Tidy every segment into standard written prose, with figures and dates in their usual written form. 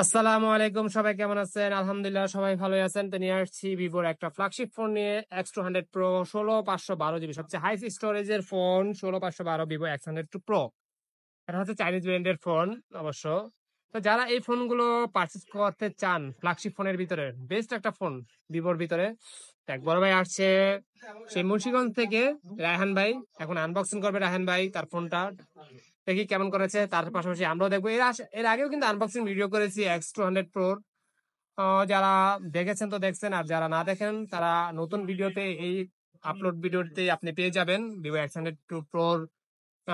আসসালামু আলাইকুম, সবাই কেমন আছেন? আলহামদুলিল্লাহ সবাই ভালো আছেন। তো নিয়ে আসছি ভিভোর একটা ফ্ল্যাগশিপ ফোন নিয়ে, X200 Pro 16/512 GB, সবচেয়ে হাই স্টোরেজের ফোন। 16/512 ভিভো X100 Pro, এটা হচ্ছে চাইনিজ ব্র্যান্ডের ফোন অবশ্য। তো যারা এই ফোনগুলো পারচেজ করতে চান, ফ্ল্যাগশিপ ফোনের ভিতরে বেস্ট একটা ফোন ভিভোর ভিতরে, এক বড় ভাই আসছে সেই মুন্সিগঞ্জ থেকে, রায়হান ভাই। এখন আনবক্সিং করবে রায়হান ভাই তার ফোনটা, দেখি কেমন করেছে। তার পাশাপাশি আমরাও দেখবো। এর আগেও কিন্তু আনবক্সিং ভিডিও করেছি X200 Pro। যারা দেখেছেন তো দেখছেন, আর যারা না দেখেন তারা নতুন ভিডিওতে, এই আপলোড ভিডিওতে আপনি পেয়ে যাবেন Vivo X100 Pro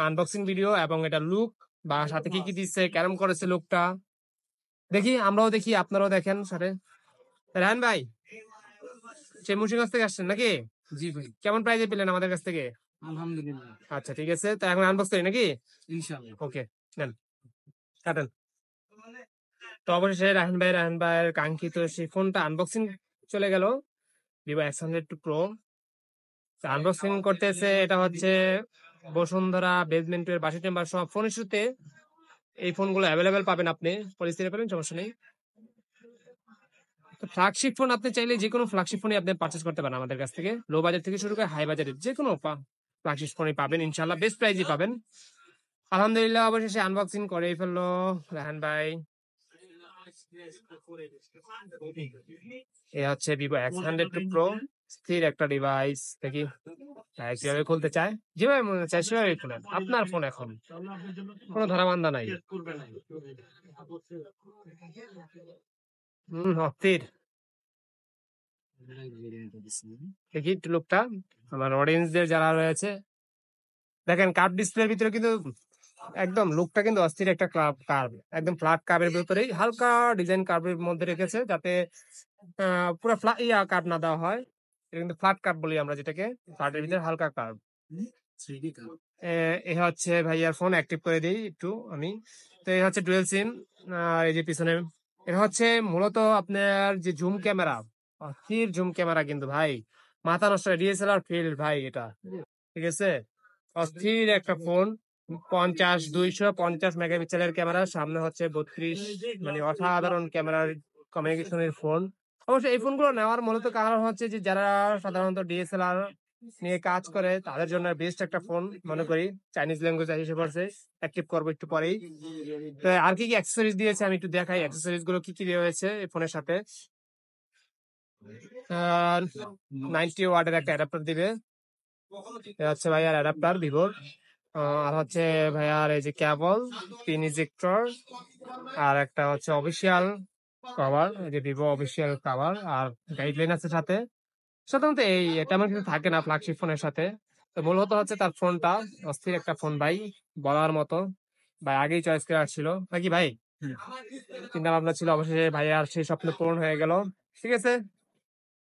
unboxing video এবং এটা লুক বা সাথে কি কি দিচ্ছে, কেমন করেছে লুকটা। দেখি, আমরাও দেখি, আপনারাও দেখেন সাথে। রায়হান ভাই সে মুন্সিগঞ্জ থেকে আসছেন নাকি? জি ভাই, কেমন প্রাইজে পেলেন আমাদের কাছ থেকে? আলহামদুলিল্লাহ। আচ্ছা ঠিক আছে, তো এখন আনবক্স করি নাকি? ইনশাআল্লাহ। ওকে, নেন কাটেন। তো অবশেষে রায়হান ভাইয়ের কাঙ্ক্ষিত সেই ফোনটা আনবক্সিং চলে গেল, ভিভো X100 Pro। আনবক্সিং করতেছে, এটা হচ্ছে বসুন্ধরা বেসমেন্টের 82 চেম্বার সব ফোন ইস্যুতে এই ফোনগুলো অ্যাভেলেবেল পাবেন, আপনি পরিস্থিতি পাবেন, সমস্যা নেই। তো ফ্ল্যাগশিপ ফোন আপনি চাইলে যে কোনো ফ্ল্যাগশিপ ফোনই আপনি পারচেজ করতে পারেন আমাদের কাছ থেকে। লো বাজেট থেকে শুরু করে হাই বাজেটের যে কোনো ফ্ল্যাগশিপ ফোনই পাবেন ইনশাল্লাহ, বেস্ট প্রাইজই পাবেন। আলহামদুলিল্লাহ অবশেষে আনবক্সিং করেই ফেললো রায়হান ভাই। এ হচ্ছে ভিভো X100 Pro, স্থির একটা ডিভাইস। দেখি কিভাবে খুলতে চায়, যেভাবে মনে চায় সেভাবে খুলেন, আপনার ফোন এখন, কোনো ধরাবান্ধা নাই। অস্থির। দেখি একটু লোকটা, আমার অডিয়েন্সদের যারা রয়েছে দেখেন, কার্ভ ডিসপ্লের ভিতরে কিন্তু একদম লুকটা কিন্তু অস্থির একটা কার্ভ, একদম ফ্ল্যাট কার্ভের ভিতরেই হালকা ডিজাইন কার্ভের মধ্যে রেখেছে, যাতে পুরো ফ্ল্যাট কার্ভ না দেওয়া হয়। এটা কিন্তু ফ্ল্যাট কার্ভ বলি আমরা যেটাকে, ফ্ল্যাটের ভিতরে হালকা কার্ভ। এ হচ্ছে ভাইয়ার ফোন, অ্যাক্টিভ করে দিই একটু আমি। তো এই হচ্ছে ডুয়েল সিম। এই যে পিছনে এটা হচ্ছে মূলত আপনার যে জুম ক্যামেরা, অস্থির জুম ক্যামেরা কিন্তু ভাই, মাথা নষ্ট, ডিএসএলআর ফিল্ড ভাই এটা, ঠিক আছে। অস্থির একটা ফোন, 250 মেগাপিক্সেলের ক্যামেরা, সামনে হচ্ছে 32, মানে অসাধারণ ক্যামেরার কমিউনিকেশনের ফোন। অবশ্যই এই ফোনগুলো নেওয়ার মূলত কারণ হচ্ছে যে যারা সাধারণত ডিএসএলআর নিয়ে কাজ করে তাদের জন্য বেস্ট একটা ফোন মনে করি। চাইনিজ ল্যাঙ্গুয়েজ এসে পড়ছে, অ্যাক্টিভ করবো একটু পরেই। তো আর কি কি অ্যাক্সেসরিজ দিয়েছে আমি একটু দেখাই, অ্যাক্সেসরিজ গুলো কি কি দেওয়া হয়েছে এই ফোনের সাথে। 90 ওয়াটের একটা অ্যাডাপ্টার দিবে, হচ্ছে ভাইয়ার অ্যাডাপ্টার ভিভোর। আর হচ্ছে ভাইয়ার এই যে কেবল, পিন ইজেক্টর, আর একটা হচ্ছে অফিসিয়াল কভার, এই যে ভিভো অফিসিয়াল কভার, আর গাইডলাইন আছে সাথে। সাধারণত এটা আমার কিছু থাকে না ফ্ল্যাগশিপ ফোনের সাথে। তো মূলত হচ্ছে তার ফোনটা অস্থির একটা ফোন ভাই, বলার মতো। ভাই আগেই চয়েস করে আসছিল নাকি ভাই, চিন্তা ভাবনা ছিল, অবশেষে ভাই আর সেই স্বপ্ন পূরণ হয়ে গেল। ঠিক আছে,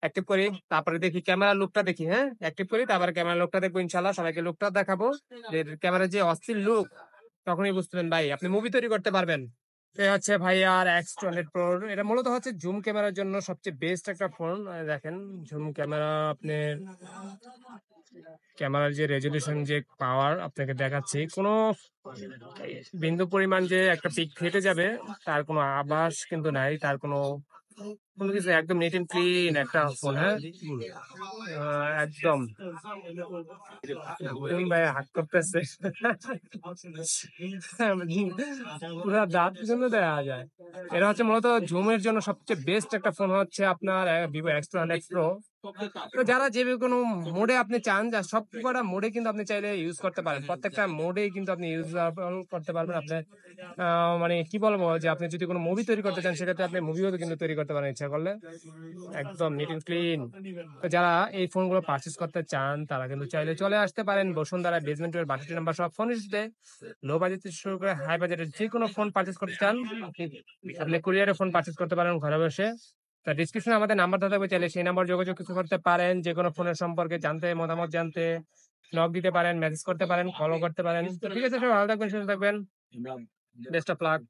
অ্যাক্টিভ করি, তারপরে দেখি ক্যামেরা লুকটা দেখি। হ্যাঁ, অ্যাক্টিভ করি, তারপরে ক্যামেরা লুকটা দেখবো ইনশাল্লাহ, সবাইকে লুকটা দেখাবো। যে ক্যামেরার যে অস্থির লুক, তখনই বুঝতেন ভাই আপনি মুভি তৈরি করতে পারবেন। এই হচ্ছে ভাই আর X200 Pro, এটা মূলত হচ্ছে জুম ক্যামেরার জন্য সবচেয়ে বেস্ট একটা ফোন। দেখেন জুম ক্যামেরা, আপনি ক্যামেরার যে রেজলিউশন, যে পাওয়ার আপনাকে দেখাচ্ছি, কোনো বিন্দু পরিমাণ যে একটা পিক ফেটে যাবে তার কোনো আভাস কিন্তু নাই, তার কোনো কোনো কিছু, একদম নিট এন্ড ক্লিন একটা ফোন। হ্যাঁ, একদম ভাই হাত করতেছে পুরো দাঁত পিছনে দেওয়া যায়। এটা হচ্ছে মূলত জুমের জন্য সবচেয়ে বেস্ট একটা ফোন, হচ্ছে আপনার ভিভো X200 Pro। তো যারা যে কোনো মোডে আপনি চান, যা সব কটা মোডে কিন্তু আপনি চাইলে ইউজ করতে পারেন, প্রত্যেকটা মোডে কিন্তু আপনি ইউজ করতে পারবেন। আপনি মানে কি বলবো, যে আপনি যদি কোনো মুভি তৈরি করতে চান, সেক্ষেত্রে আপনি মুভিও কিন্তু তৈরি করতে পারেন ইচ্ছা করলে, একদম নিট এন্ড ক্লিন। তো যারা এই ফোনগুলো পারচেস করতে চান তারা কিন্তু চাইলে চলে আসতে পারেন বসুন্ধরা বেসমেন্টের 62 নাম্বার সব ফোন ইস্যুতে। লো বাজেট থেকে শুরু করে হাই বাজেটের যে কোনো ফোন পারচেস করতে চান, আপনি কুরিয়ারে ফোন পারচেস করতে পারেন ঘরে বসে। তা ডিসক্রিপশনে আমাদের নাম্বার দেওয়া থাকবে, চাইলে সেই নাম্বার যোগাযোগ কিছু করতে পারেন, যে কোনো ফোনের সম্পর্কে জানতে, মতামত জানতে নক দিতে পারেন, মেসেজ করতে পারেন, কলও করতে পারেন। তো ঠিক আছে, সবাই ভালো থাকবেন, সুস্থ থাকবেন, বেস্ট অফ লাক।